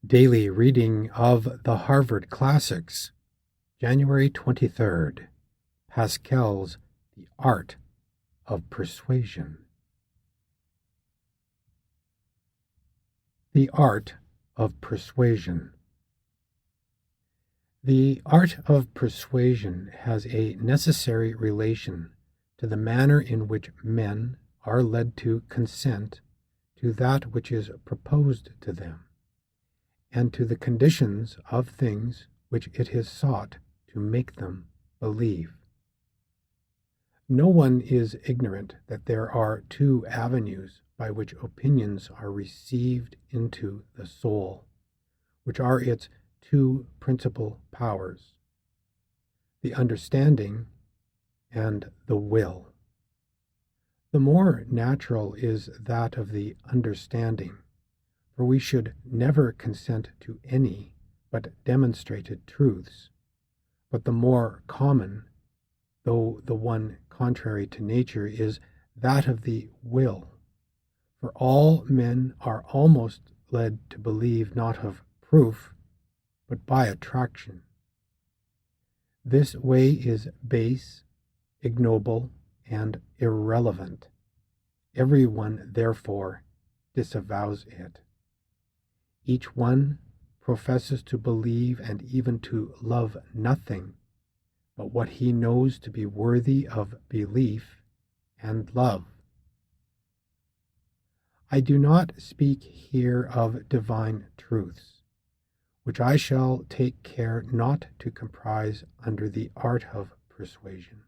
Daily reading of the Harvard Classics, January 23rd, Pascal's The Art of Persuasion. The Art of Persuasion. The art of persuasion has a necessary relation to the manner in which men are led to consent to that which is proposed to them, and to the conditions of things which it is sought to make them believe. No one is ignorant that there are two avenues by which opinions are received into the soul, which are its two principal powers, the understanding and the will. The more natural is that of the understanding, for we should never consent to any but demonstrated truths, but the more common, though the one contrary to nature, is that of the will, for all men are almost led to believe not of proof, but by attraction. This way is base, ignoble, and irrelevant. Everyone, therefore, disavows it. Each one professes to believe and even to love nothing but what he knows to be worthy of belief and love. I do not speak here of divine truths, which I shall take care not to comprise under the art of persuasion,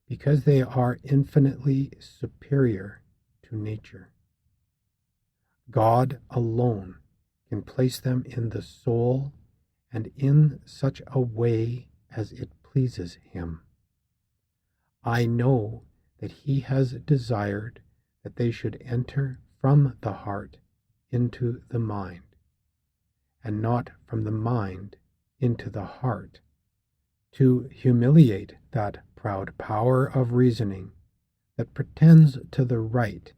because they are infinitely superior to nature. God alone can place them in the soul and in such a way as it pleases him. I know that he has desired that they should enter from the heart into the mind, and not from the mind into the heart, to humiliate that proud power of reasoning that pretends to the right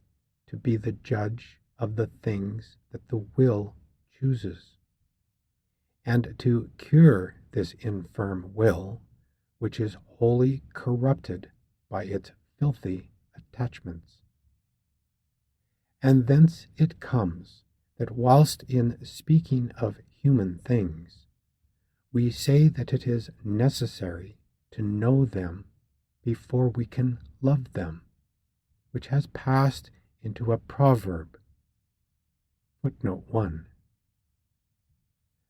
to be the judge of the things that the will chooses, and to cure this infirm will, which is wholly corrupted by its filthy attachments. And thence it comes that whilst in speaking of human things, we say that it is necessary to know them before we can love them, which has passed into a proverb. Footnote 1.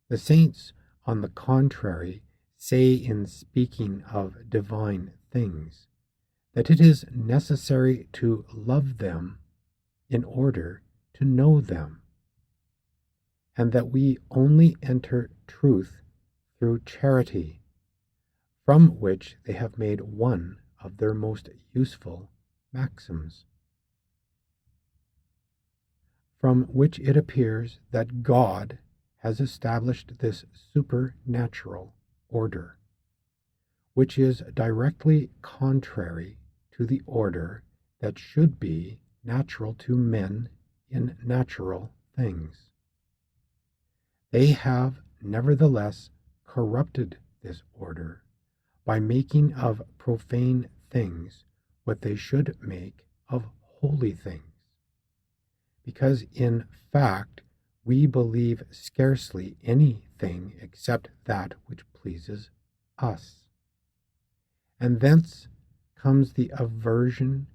The saints, on the contrary, say in speaking of divine things that it is necessary to love them in order to know them, and that we only enter truth through charity, from which they have made one of their most useful maxims, from which it appears that God has established this supernatural order, which is directly contrary to the order that should be natural to men in natural things. They have nevertheless corrupted this order by making of profane things what they should make of holy things, because in fact we believe scarcely anything except that which pleases us. And thence comes the aversion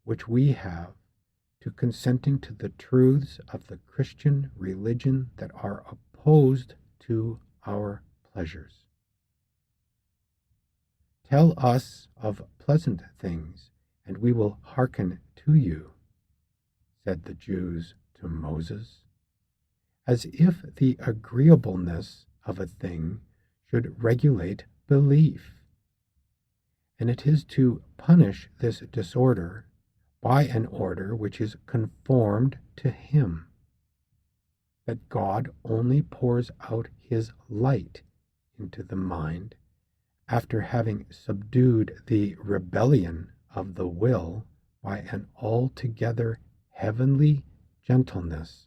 which we have to consenting to the truths of the Christian religion that are opposed to our pleasures. Tell us of pleasant things, and we will hearken to you, said the Jews to Moses, as if the agreeableness of a thing should regulate belief. And it is to punish this disorder by an order which is conformed to him, that God only pours out his light into the mind after having subdued the rebellion of the will by an altogether heavenly gentleness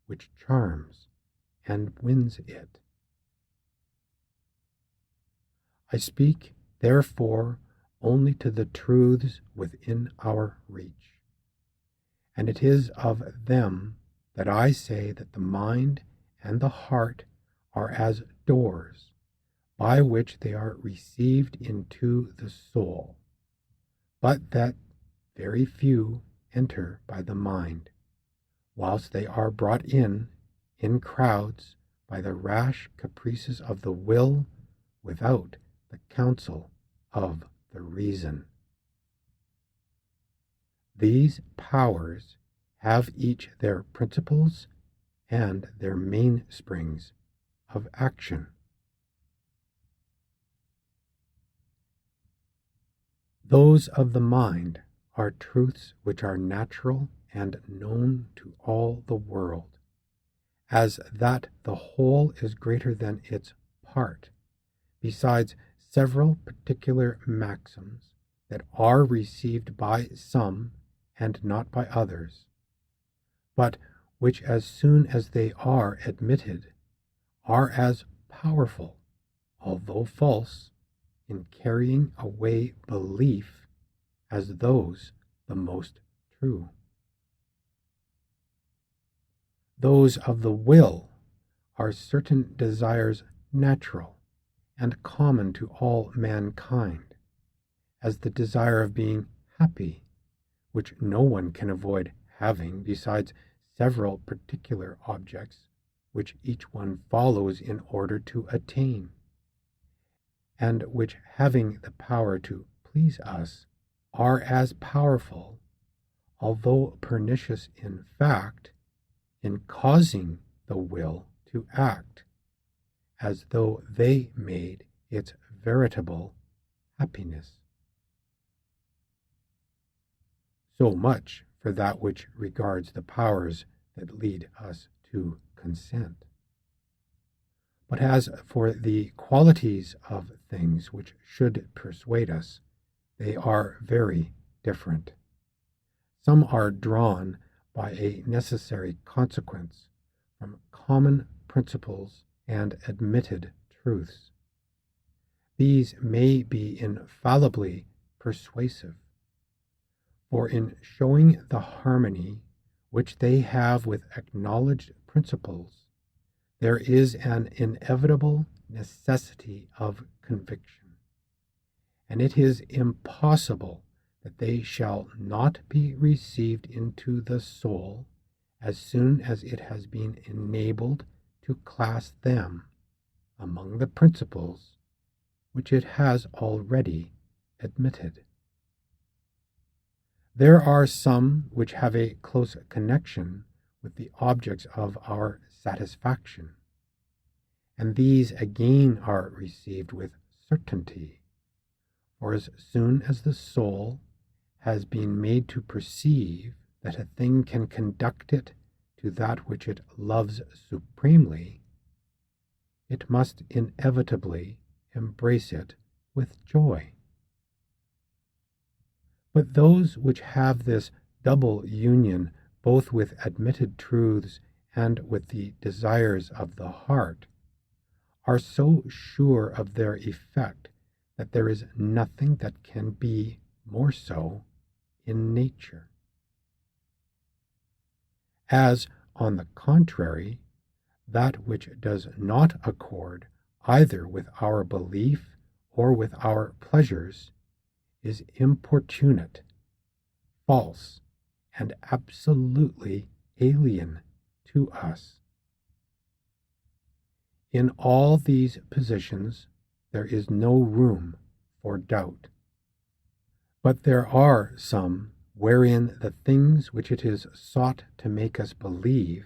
which charms and wins it. I speak, therefore, only to the truths within our reach, and it is of them that I say that the mind and the heart are as doors by which they are received into the soul, but that very few enter by the mind, whilst they are brought in crowds by the rash caprices of the will without the counsel of the reason. These powers have each their principles and their mainsprings of action. Those of the mind are truths which are natural and known to all the world, as that the whole is greater than its part, besides several particular maxims that are received by some and not by others, but which as soon as they are admitted are as powerful, although false, in carrying away belief as those the most true. Those of the will are certain desires natural and common to all mankind, as the desire of being happy, which no one can avoid having besides several particular objects which each one follows in order to attain, and which, having the power to please us, are as powerful, although pernicious in fact, in causing the will to act, as though they made its veritable happiness. So much for that which regards the powers that lead us to consent. But as for the qualities of things which should persuade us, they are very different. Some are drawn by a necessary consequence from common principles and admitted truths. These may be infallibly persuasive, for in showing the harmony which they have with acknowledged principles, there is an inevitable necessity of conviction, and it is impossible that they shall not be received into the soul as soon as it has been enabled to class them among the principles which it has already admitted. There are some which have a close connection with the objects of our satisfaction, and these again are received with certainty, for as soon as the soul has been made to perceive that a thing can conduct it to that which it loves supremely, it must inevitably embrace it with joy. But those which have this double union both with admitted truths and with the desires of the heart are so sure of their effect that there is nothing that can be more so in nature. As, on the contrary, that which does not accord either with our belief or with our pleasures is importunate, false, and absolutely alien to us. In all these positions there is no room for doubt. But there are some wherein the things which it is sought to make us believe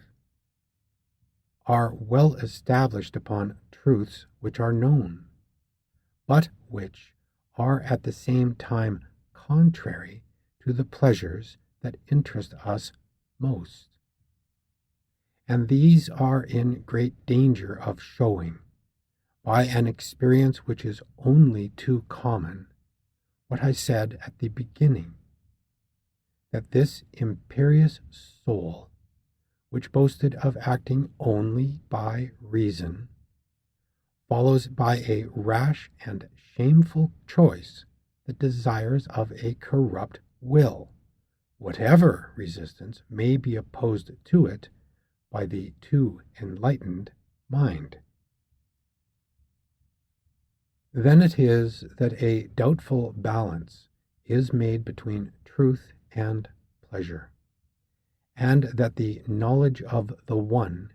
are well established upon truths which are known, but which are at the same time contrary to the pleasures that interest us most. And these are in great danger of showing, by an experience which is only too common, what I said at the beginning, that this imperious soul, which boasted of acting only by reason, follows by a rash and shameful choice the desires of a corrupt will, whatever resistance may be opposed to it by the too enlightened mind. Then it is that a doubtful balance is made between truth and pleasure, and that the knowledge of the one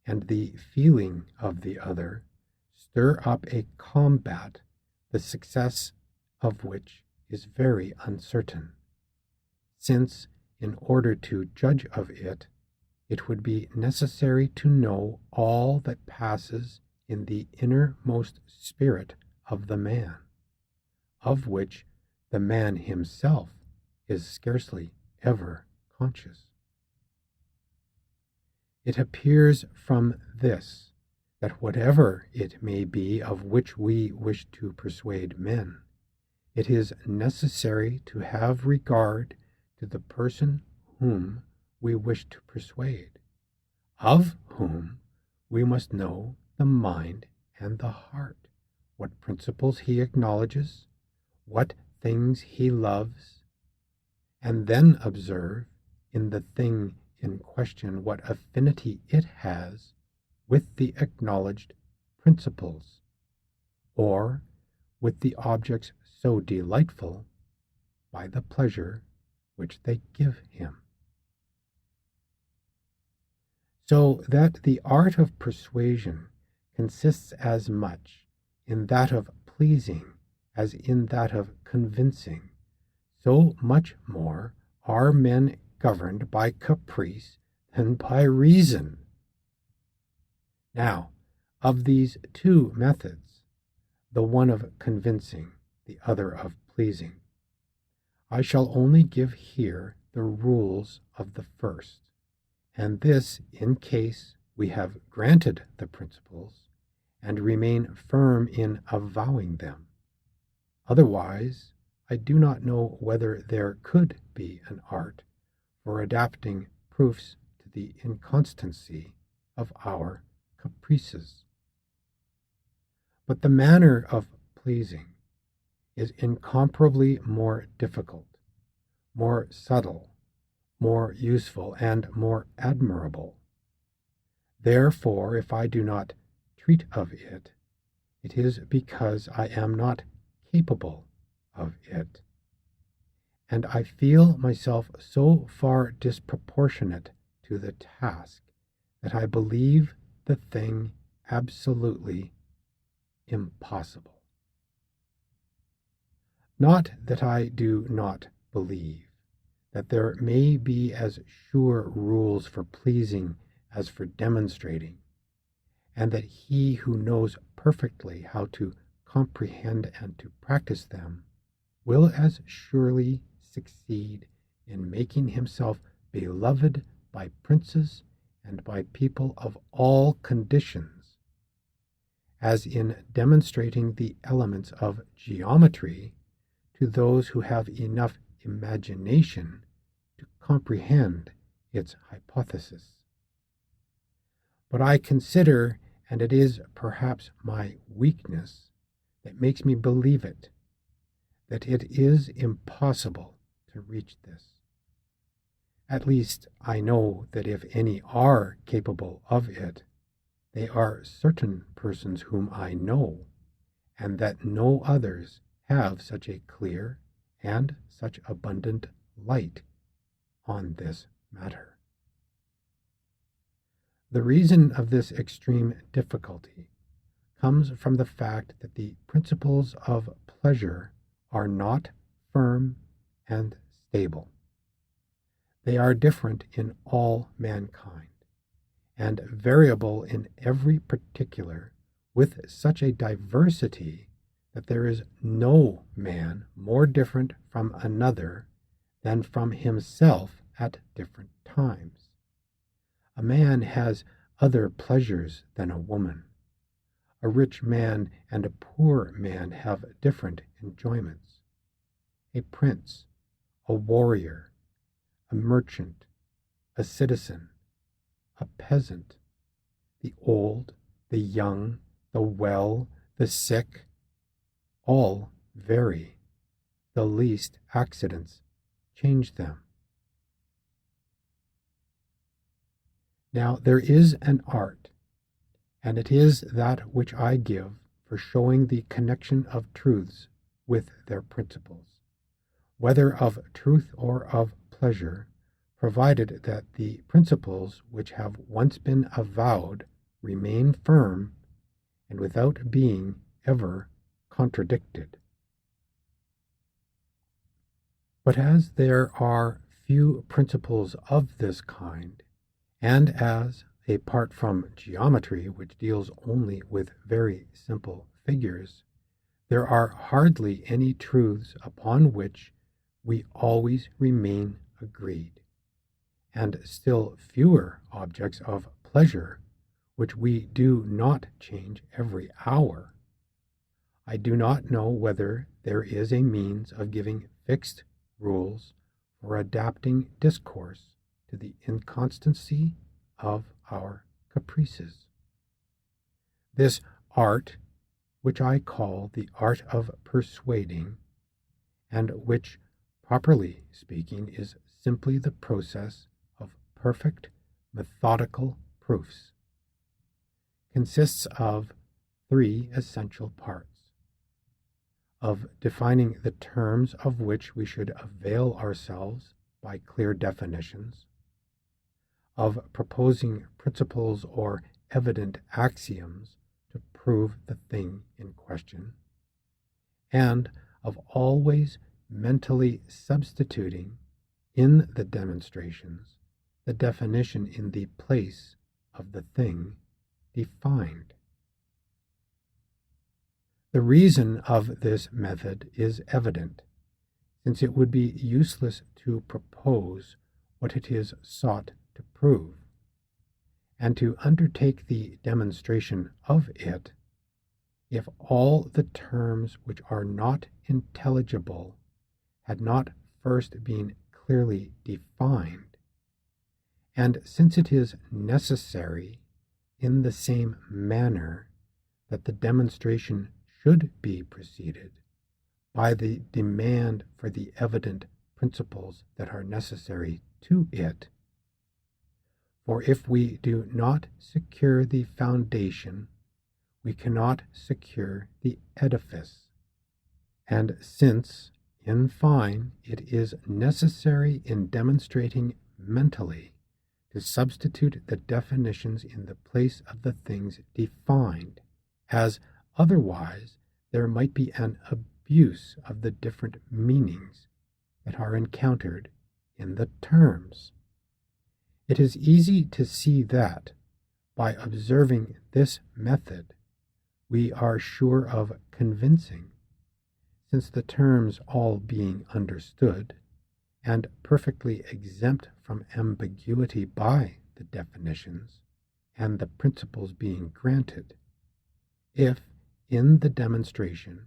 and the feeling of the other stir up a combat, the success of which is very uncertain, since, in order to judge of it, it would be necessary to know all that passes in the innermost spirit of the man, of which the man himself is scarcely ever conscious. It appears from this that whatever it may be of which we wish to persuade men, it is necessary to have regard to the person whom we wish to persuade, of whom we must know the mind and the heart, what principles he acknowledges, what things he loves, and then observe in the thing in question what affinity it has with the acknowledged principles, or with the objects so delightful by the pleasure which they give him. So that the art of persuasion consists as much in that of pleasing as in that of convincing, so much more are men governed by caprice than by reason. Now, of these two methods, the one of convincing, the other of pleasing, I shall only give here the rules of the first, and this in case we have granted the principles and remain firm in avowing them. Otherwise, I do not know whether there could be an art for adapting proofs to the inconstancy of our caprices. But the manner of pleasing is incomparably more difficult, more subtle, more useful, and more admirable. Therefore, if I do not treat of it, it is because I am not capable of it, and I feel myself so far disproportionate to the task that I believe the thing absolutely impossible. Not that I do not believe that there may be as sure rules for pleasing as for demonstrating, and that he who knows perfectly how to comprehend and to practice them will as surely succeed in making himself beloved by princes and by people of all conditions, as in demonstrating the elements of geometry to those who have enough imagination to comprehend its hypothesis. But I consider, and it is perhaps my weakness that makes me believe it, that it is impossible to reach this. At least I know that if any are capable of it, they are certain persons whom I know, and that no others have such a clear and such abundant light on this matter. The reason of this extreme difficulty comes from the fact that the principles of pleasure are not firm and stable. They are different in all mankind, and variable in every particular, with such a diversity that there is no man more different from another than from himself at different times. A man has other pleasures than a woman. A rich man and a poor man have different enjoyments. A prince, a warrior, a merchant, a citizen, a peasant. The old, the young, the well, the sick, all vary. The least accidents change them. Now there is an art, and it is that which I give for showing the connection of truths with their principles, whether of truth or of pleasure, provided that the principles which have once been avowed remain firm and without being ever contradicted. But as there are few principles of this kind, and as, apart from geometry, which deals only with very simple figures, there are hardly any truths upon which we always remain agreed, and still fewer objects of pleasure which we do not change every hour. I do not know whether there is a means of giving fixed rules for adapting discourse to the inconstancy of our caprices. This art, which I call the art of persuading, and which, properly speaking, is simply the process of perfect methodical proofs, consists of three essential parts: of defining the terms of which we should avail ourselves by clear definitions, of proposing principles or evident axioms to prove the thing in question, and of always mentally substituting in the demonstrations the definition in the place of the thing defined. The reason of this method is evident, since it would be useless to propose what it is sought to prove, and to undertake the demonstration of it, if all the terms which are not intelligible had not first been clearly defined, and since it is necessary in the same manner that the demonstration should be preceded by the demand for the evident principles that are necessary to it. For if we do not secure the foundation, we cannot secure the edifice. And since, in fine, it is necessary in demonstrating mentally to substitute the definitions in the place of the things defined, as otherwise there might be an abuse of the different meanings that are encountered in the terms. It is easy to see that, by observing this method, we are sure of convincing, since the terms all being understood, and perfectly exempt from ambiguity by the definitions, and the principles being granted, if, in the demonstration,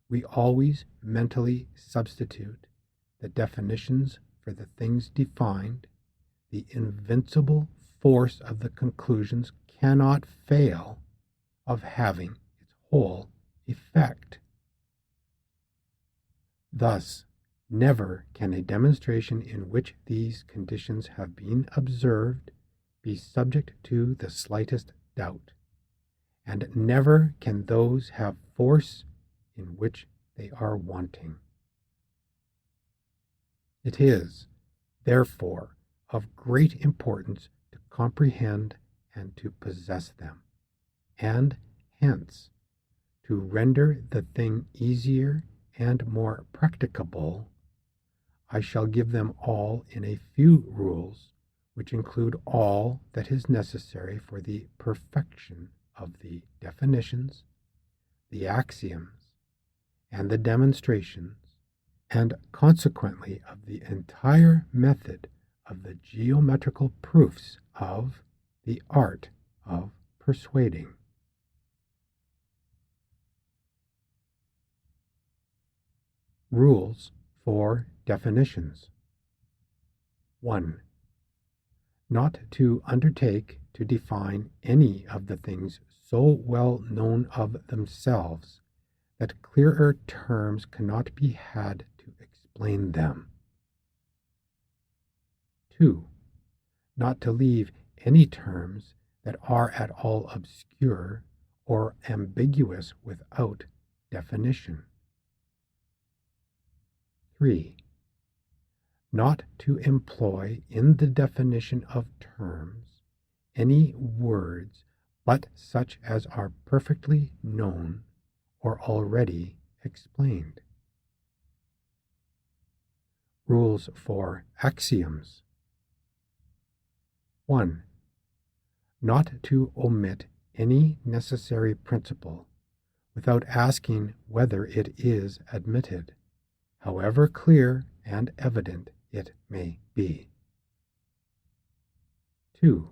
we always mentally substitute the definitions for the things defined, the invincible force of the conclusions cannot fail of having its whole effect. Thus, never can a demonstration in which these conditions have been observed be subject to the slightest doubt, and never can those have force in which they are wanting. It is, therefore, of great importance to comprehend and to possess them, and hence to render the thing easier and more practicable. I shall give them all in a few rules, which include all that is necessary for the perfection of the definitions, the axioms, and the demonstrations, and consequently of the entire method of the geometrical proofs of the art of persuading. Rules for definitions. 1. not to undertake to define any of the things so well known of themselves that clearer terms cannot be had to explain them. 2. Not to leave any terms that are at all obscure or ambiguous without definition. 3. Not to employ in the definition of terms any words but such as are perfectly known or already explained. Rules for axioms. 1. Not to omit any necessary principle without asking whether it is admitted, however clear and evident it may be. 2.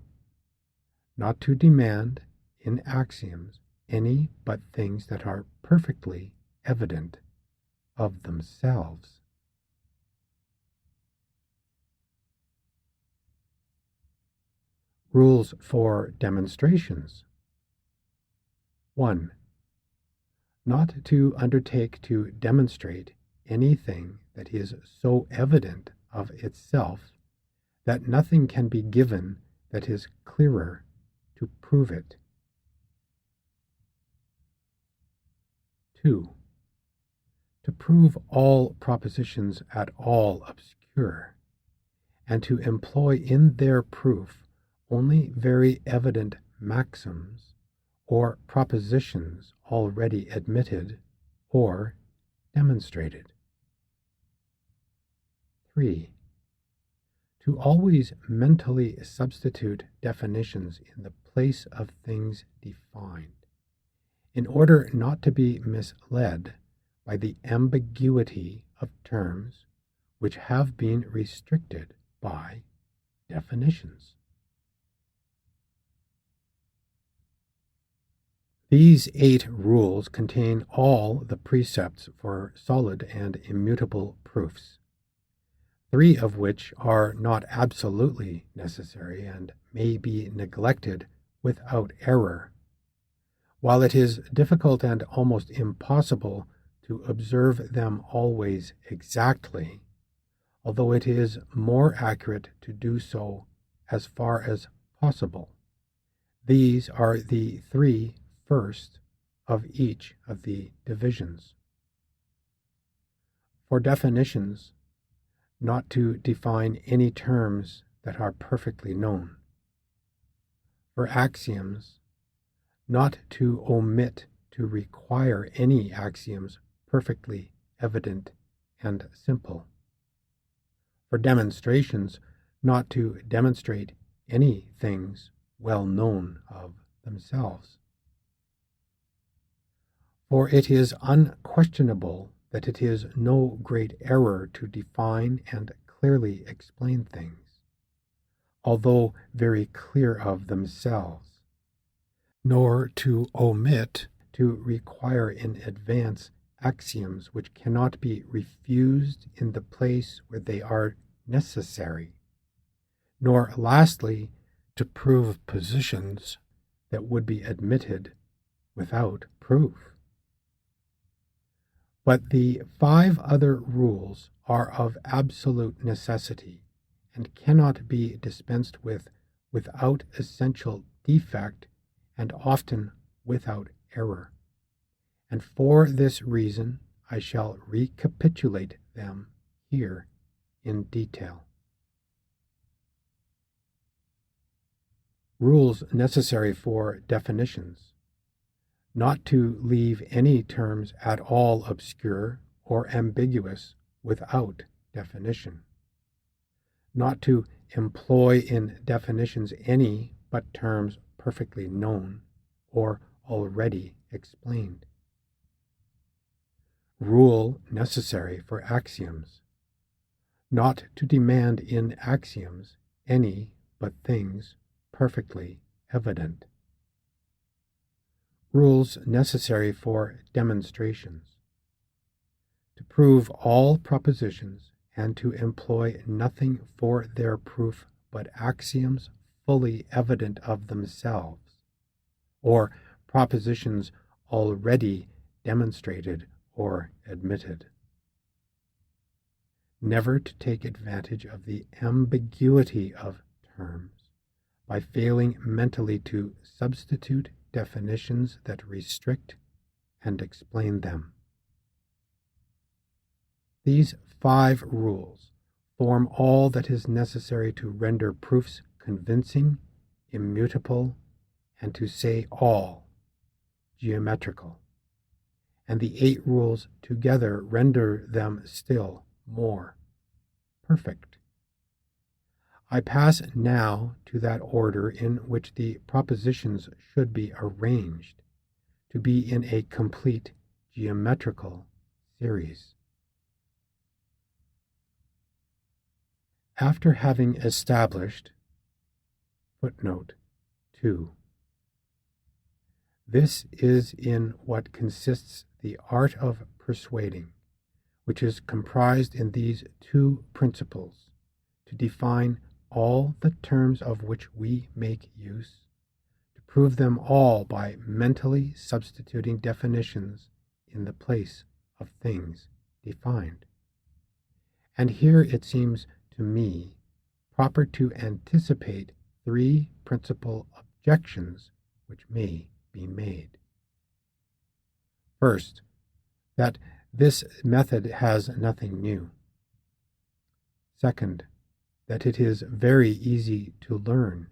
Not to demand in axioms any but things that are perfectly evident of themselves. Rules for demonstrations. 1. Not to undertake to demonstrate anything that is so evident of itself that nothing can be given that is clearer to prove it. 2. To prove all propositions at all obscure, and to employ in their proof only very evident maxims or propositions already admitted or demonstrated. 3. To always mentally substitute definitions in the place of things defined, in order not to be misled by the ambiguity of terms which have been restricted by definitions. These 8 rules contain all the precepts for solid and immutable proofs, 3 of which are not absolutely necessary and may be neglected without error, while it is difficult and almost impossible to observe them always exactly, although it is more accurate to do so as far as possible. These are the 3 first of each of the divisions. For definitions, not to define any terms that are perfectly known. For axioms, not to omit to require any axioms perfectly evident and simple. For demonstrations, not to demonstrate any things well known of themselves. For it is unquestionable that it is no great error to define and clearly explain things, although very clear of themselves, nor to omit to require in advance axioms which cannot be refused in the place where they are necessary, nor lastly to prove positions that would be admitted without proof. But the 5 other rules are of absolute necessity and cannot be dispensed with without essential defect and often without error. And for this reason I shall recapitulate them here in detail. Rules necessary for definitions. Not to leave any terms at all obscure or ambiguous without definition. Not to employ in definitions any but terms perfectly known or already explained. Rule necessary for axioms. Not to demand in axioms any but things perfectly evident. Rules necessary for demonstrations. To prove all propositions and to employ nothing for their proof but axioms fully evident of themselves, or propositions already demonstrated or admitted. Never to take advantage of the ambiguity of terms by failing mentally to substitute definitions that restrict and explain them. These 5 rules form all that is necessary to render proofs convincing, immutable, and to say all geometrical. And the 8 rules together render them still more perfect. I pass now to that order in which the propositions should be arranged, to be in a complete geometrical series. After having established, footnote 2, this is in what consists the art of persuading, which is comprised in these 2 principles, to define all the terms of which we make use, to prove them all by mentally substituting definitions in the place of things defined. And here it seems to me proper to anticipate 3 principal objections which may be made. First, that this method has nothing new. Second, that it is very easy to learn,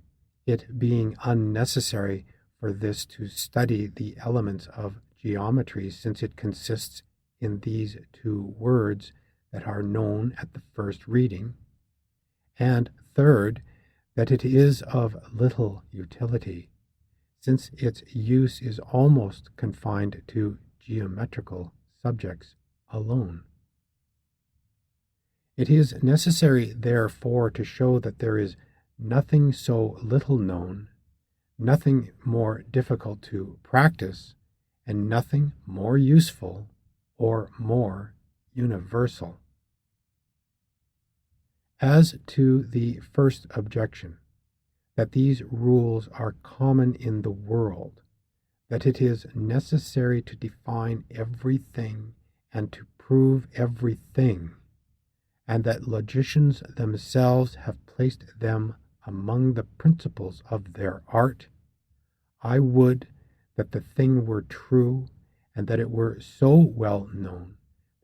it being unnecessary for this to study the elements of geometry, since it consists in these 2 words that are known at the first reading. And third, that it is of little utility, since its use is almost confined to geometrical subjects alone. It is necessary, therefore, to show that there is nothing so little known, nothing more difficult to practice, and nothing more useful or more universal. As to the first objection, that these rules are common in the world, that it is necessary to define everything and to prove everything, and that logicians themselves have placed them among the principles of their art, I would that the thing were true, and that it were so well known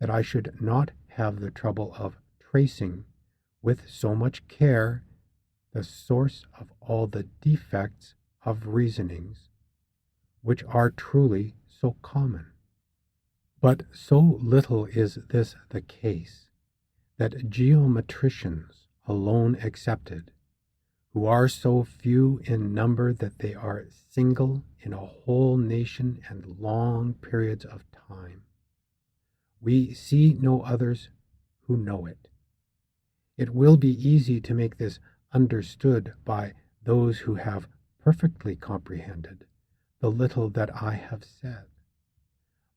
that I should not have the trouble of tracing with so much care the source of all the defects of reasonings, which are truly so common. But so little is this the case, that geometricians alone excepted, who are so few in number that they are single in a whole nation and long periods of time, we see no others who know it. It will be easy to make this understood by those who have perfectly comprehended the little that I have said.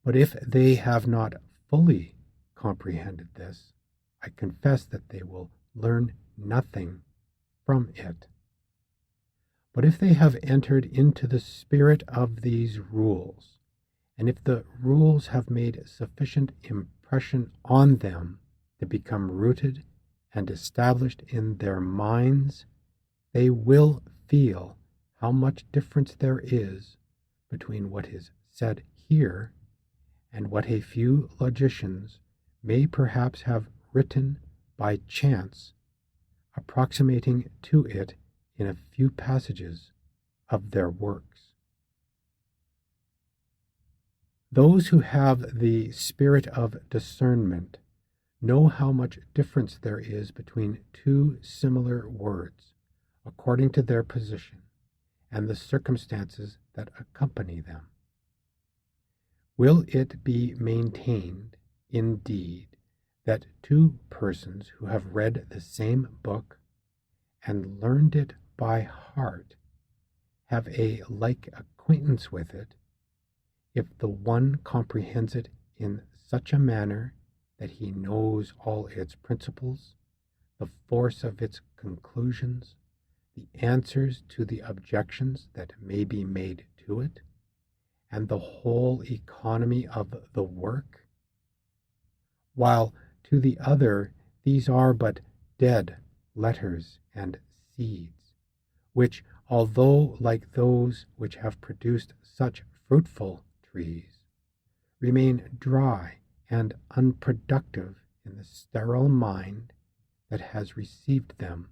But if they have not fully comprehended this, I confess that they will learn nothing from it. But if they have entered into the spirit of these rules, and if the rules have made sufficient impression on them to become rooted and established in their minds, they will feel how much difference there is between what is said here and what a few logicians may perhaps have written by chance, approximating to it in a few passages of their works. Those who have the spirit of discernment know how much difference there is between 2 similar words, according to their position and the circumstances that accompany them. Will it be maintained, indeed, that 2 persons who have read the same book and learned it by heart have a like acquaintance with it, if the one comprehends it in such a manner that he knows all its principles, the force of its conclusions, the answers to the objections that may be made to it, and the whole economy of the work, while to the other these are but dead letters and seeds, which, although like those which have produced such fruitful trees, remain dry and unproductive in the sterile mind that has received them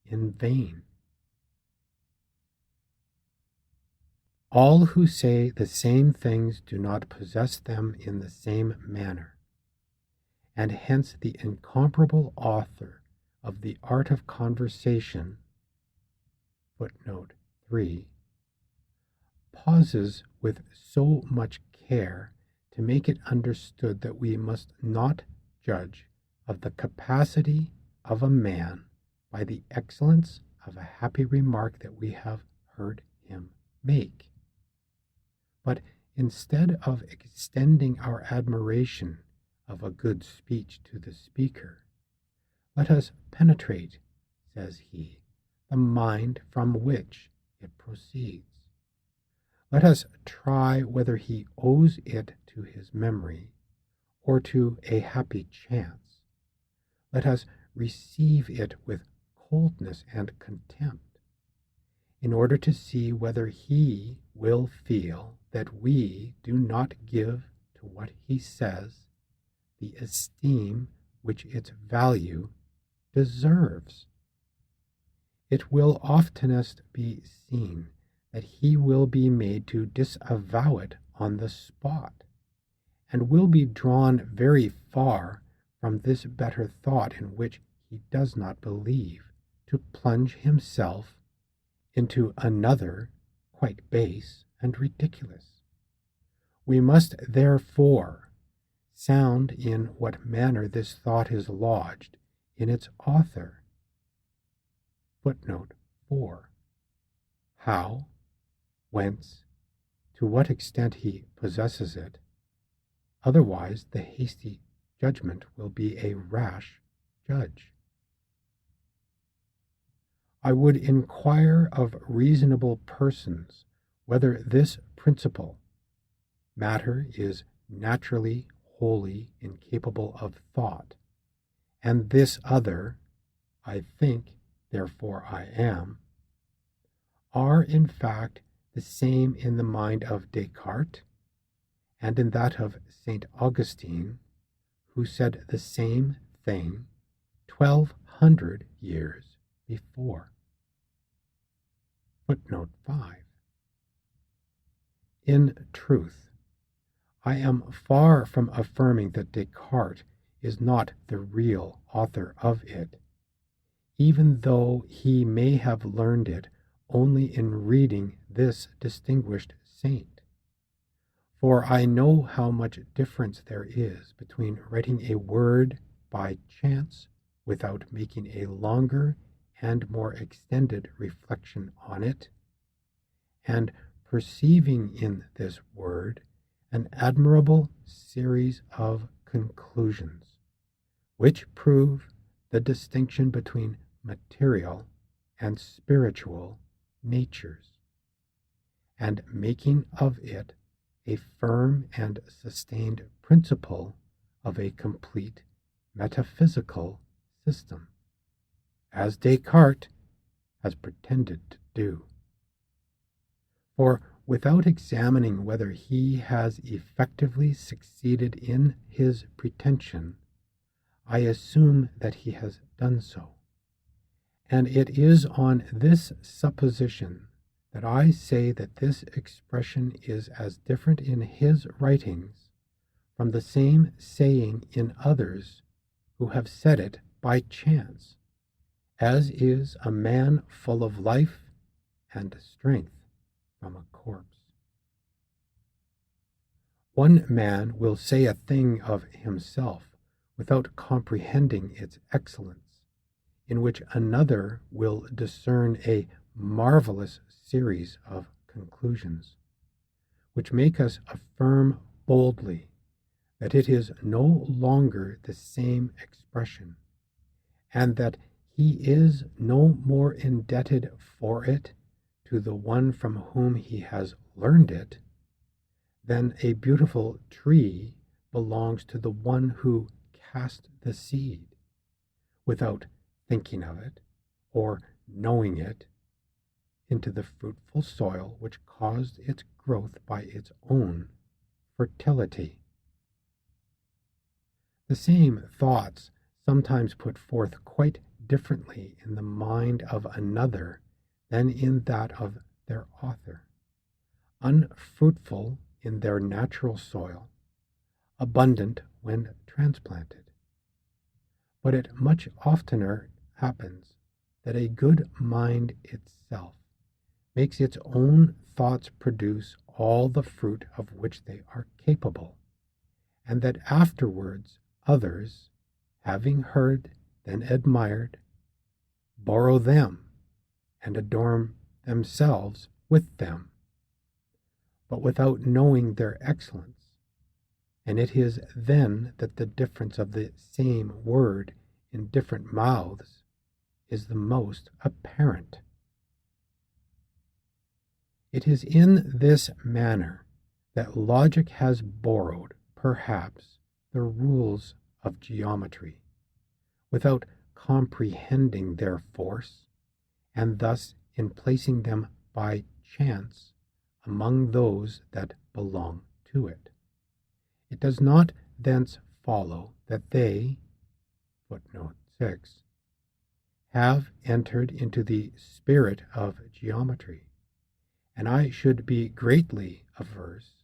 in vain. All who say the same things do not possess them in the same manner, and hence the incomparable author of The Art of Conversation, footnote 3, pauses with so much care to make it understood that we must not judge of the capacity of a man by the excellence of a happy remark that we have heard him make, but instead of extending our admiration of a good speech to the speaker, let us penetrate, says he, the mind from which it proceeds. Let us try whether he owes it to his memory or to a happy chance. Let us receive it with coldness and contempt, in order to see whether he will feel that we do not give to what he says the esteem which its value deserves. It will oftenest be seen that he will be made to disavow it on the spot, and will be drawn very far from this better thought in which he does not believe, to plunge himself into another quite base and ridiculous. We must therefore sound in what manner this thought is lodged in its author. Footnote 4. How, whence, to what extent he possesses it, otherwise the hasty judgment will be a rash judge. I would inquire of reasonable persons whether this principle, matter is naturally wholly incapable of thought, and this other, I think, therefore I am, are in fact the same in the mind of Descartes and in that of St. Augustine, who said the same thing 1,200 years before. Footnote 5. In truth, I am far from affirming that Descartes is not the real author of it, even though he may have learned it only in reading this distinguished saint. For I know how much difference there is between writing a word by chance without making a longer and more extended reflection on it, and perceiving in this word an admirable series of conclusions, which prove the distinction between material and spiritual natures, and making of it a firm and sustained principle of a complete metaphysical system, as Descartes has pretended to do. For without examining whether he has effectively succeeded in his pretension, I assume that he has done so. And it is on this supposition that I say that this expression is as different in his writings from the same saying in others who have said it by chance, as is a man full of life and strength from a corpse. One man will say a thing of himself without comprehending its excellence, in which another will discern a marvelous series of conclusions, which make us affirm boldly that it is no longer the same expression, and that he is no more indebted for it to the one from whom he has learned it than a beautiful tree belongs to the one who cast the seed without thinking of it or knowing it into the fruitful soil which caused its growth by its own fertility. The same thoughts sometimes put forth quite differently in the mind of another than in that of their author, unfruitful in their natural soil, abundant when transplanted. But it much oftener happens that a good mind itself makes its own thoughts produce all the fruit of which they are capable, and that afterwards others, having heard, then admired, borrow them and adorn themselves with them, but without knowing their excellence. And it is then that the difference of the same word in different mouths is the most apparent. It is in this manner that logic has borrowed, perhaps, the rules of geometry, without comprehending their force, and thus in placing them by chance among those that belong to it. It does not thence follow that they, footnote 6, have entered into the spirit of geometry, and I should be greatly averse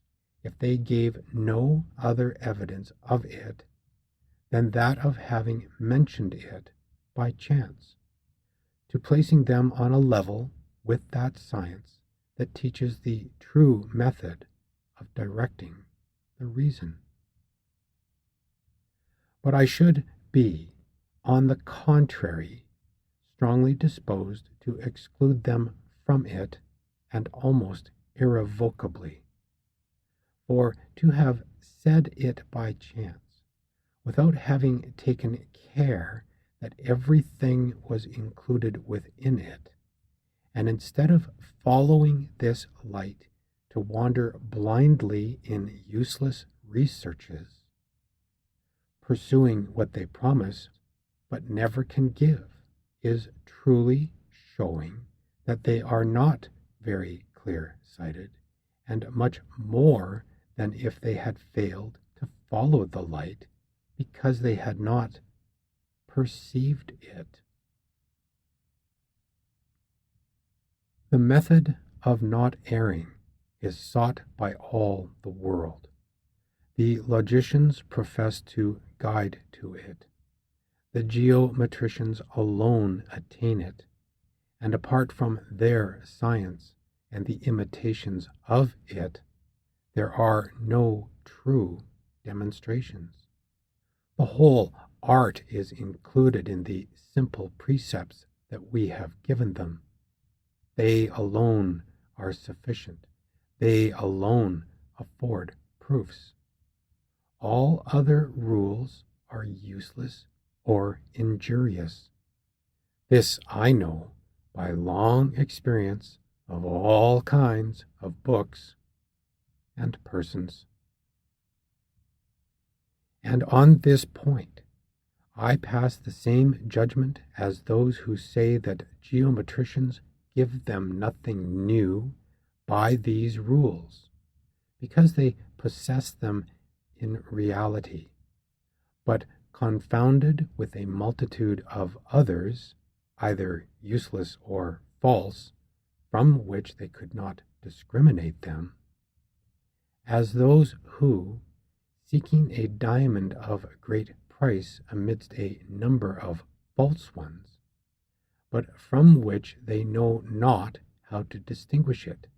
if they gave no other evidence of it than that of having mentioned it by chance, to placing them on a level with that science that teaches the true method of directing the reason. But I should be, on the contrary, strongly disposed to exclude them from it, and almost irrevocably. For to have said it by chance, without having taken care that everything was included within it, and instead of following this light to wander blindly in useless researches, pursuing what they promise but never can give, is truly showing that they are not very clear-sighted, and much more than if they had failed to follow the light because they had not perceived it. The method of not erring is sought by all the world. The logicians profess to guide to it. The geometricians alone attain it, and apart from their science and the imitations of it, there are no true demonstrations. The whole art is included in the simple precepts that we have given them. They alone are sufficient. They alone afford proofs. All other rules are useless or injurious. This I know by long experience of all kinds of books and persons. And on this point, I pass the same judgment as those who say that geometricians give them nothing new by these rules, because they possess them in reality, but confounded with a multitude of others, either useless or false, from which they could not discriminate them, as those who, seeking a diamond of great price amidst a number of false ones, but from which they know not how to distinguish it,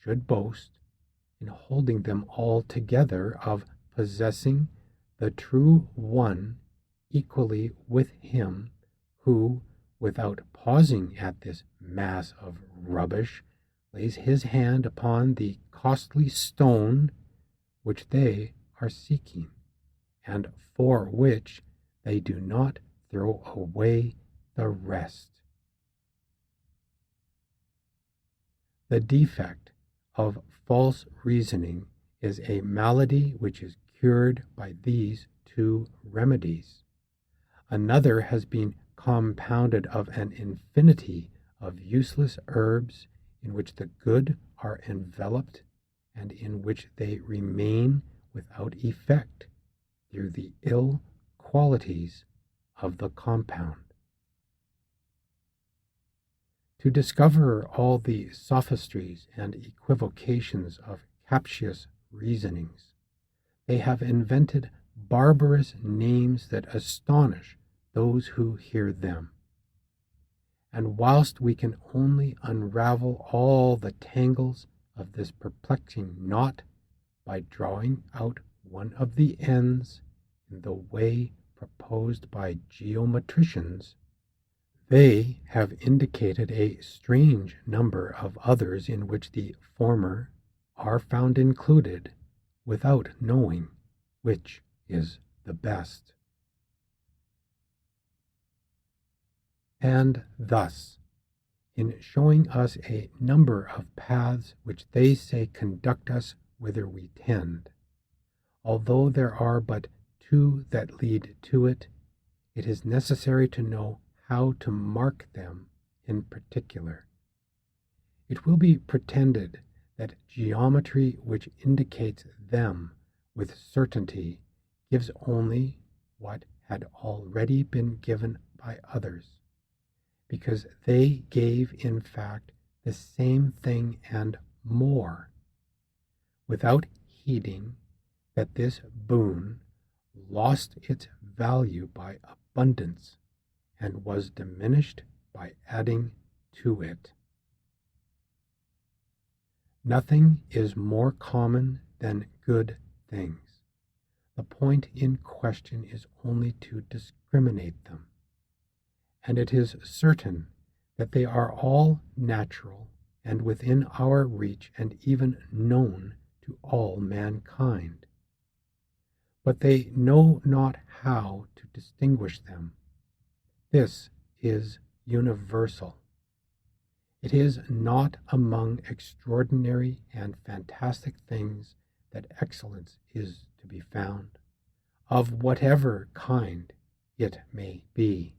should boast, in holding them all together, of possessing the true one equally with him who, without pausing at this mass of rubbish, lays his hand upon the costly stone which they are seeking, and for which they do not throw away the rest. The defect of false reasoning is a malady which is cured by these two remedies. Another has been compounded of an infinity of useless herbs in which the good are enveloped and in which they remain without effect through the ill qualities of the compound. To discover all the sophistries and equivocations of captious reasonings, they have invented barbarous names that astonish those who hear them. And whilst we can only unravel all the tangles of this perplexing knot by drawing out one of the ends in the way proposed by geometricians, they have indicated a strange number of others in which the former are found included without knowing which is the best. And thus, in showing us a number of paths which they say conduct us whither we tend, although there are but two that lead to it, it is necessary to know how to mark them in particular. It will be pretended that geometry which indicates them with certainty gives only what had already been given by others, because they gave in fact the same thing and more, without heeding that this boon lost its value by abundance and was diminished by adding to it. Nothing is more common than good things. The point in question is only to discriminate them, and it is certain that they are all natural and within our reach and even known to all mankind. But they know not how to distinguish them. This is universal. It is not among extraordinary and fantastic things that excellence is to be found, of whatever kind it may be.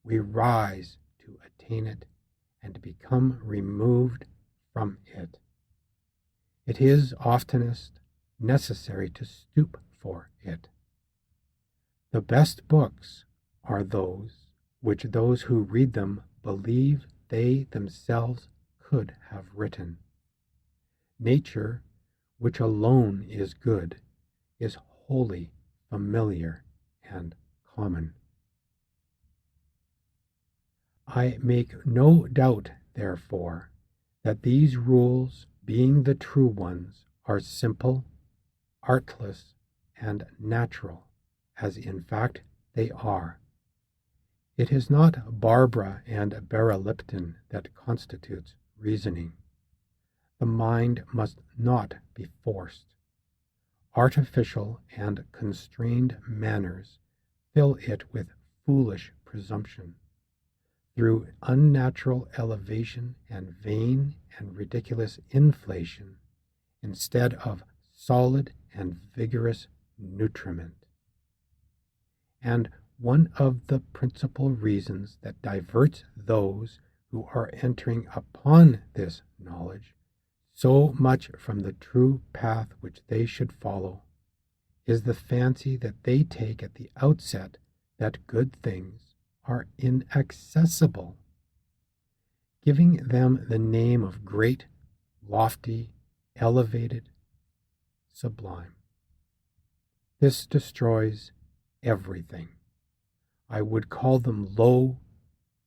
We rise to attain it and become removed from it. It is oftenest necessary to stoop for it. The best books are those which those who read them believe they themselves could have written. Nature, which alone is good, is wholly familiar and common. I make no doubt, therefore, that these rules, being the true ones, are simple, artless, and natural, as in fact they are. It is not Barbara and Barralipton that constitutes reasoning. The mind must not be forced. Artificial and constrained manners fill it with foolish presumption. Through unnatural elevation and vain and ridiculous inflation, instead of solid and vigorous nutriment. And one of the principal reasons that diverts those who are entering upon this knowledge so much from the true path which they should follow is the fancy that they take at the outset that good things are inaccessible, giving them the name of great, lofty, elevated, sublime. This destroys everything. I would call them low,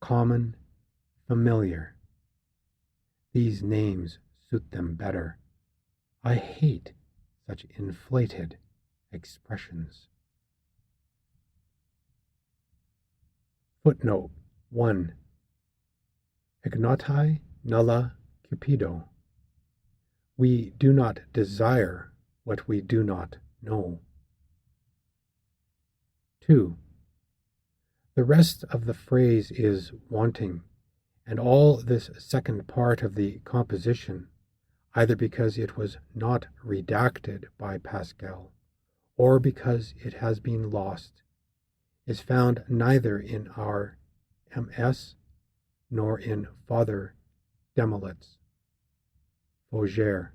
common, familiar. These names suit them better. I hate such inflated expressions. Footnote 1. Ignoti nulla cupido. We do not desire what we do not know. 2. The rest of the phrase is wanting, and all this second part of the composition, either because it was not redacted by Pascal, or because it has been lost, is found neither in our MS nor in Father Demolet's Fougère.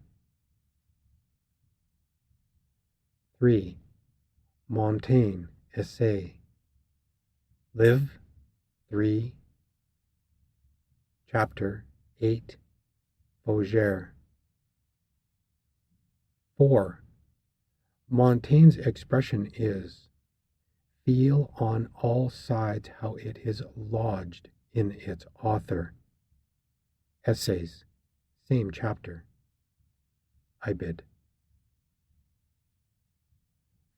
3. Montaigne, Essay. Live, 3. Chapter 8, Fougère. 4. Montaigne's expression is, feel on all sides how it is lodged in its author. Essays, same chapter. Ibid.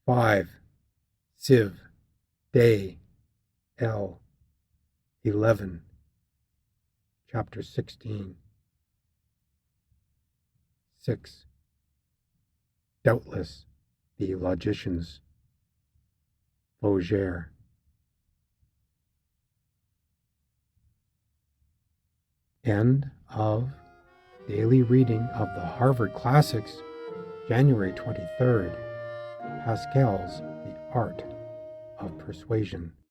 5. Civ. Day. L. 11. Chapter 16. 6. Doubtless, the logicians. Fougère. End of Daily Reading of the Harvard Classics, January 23rd. Pascal's The Art of Persuasion.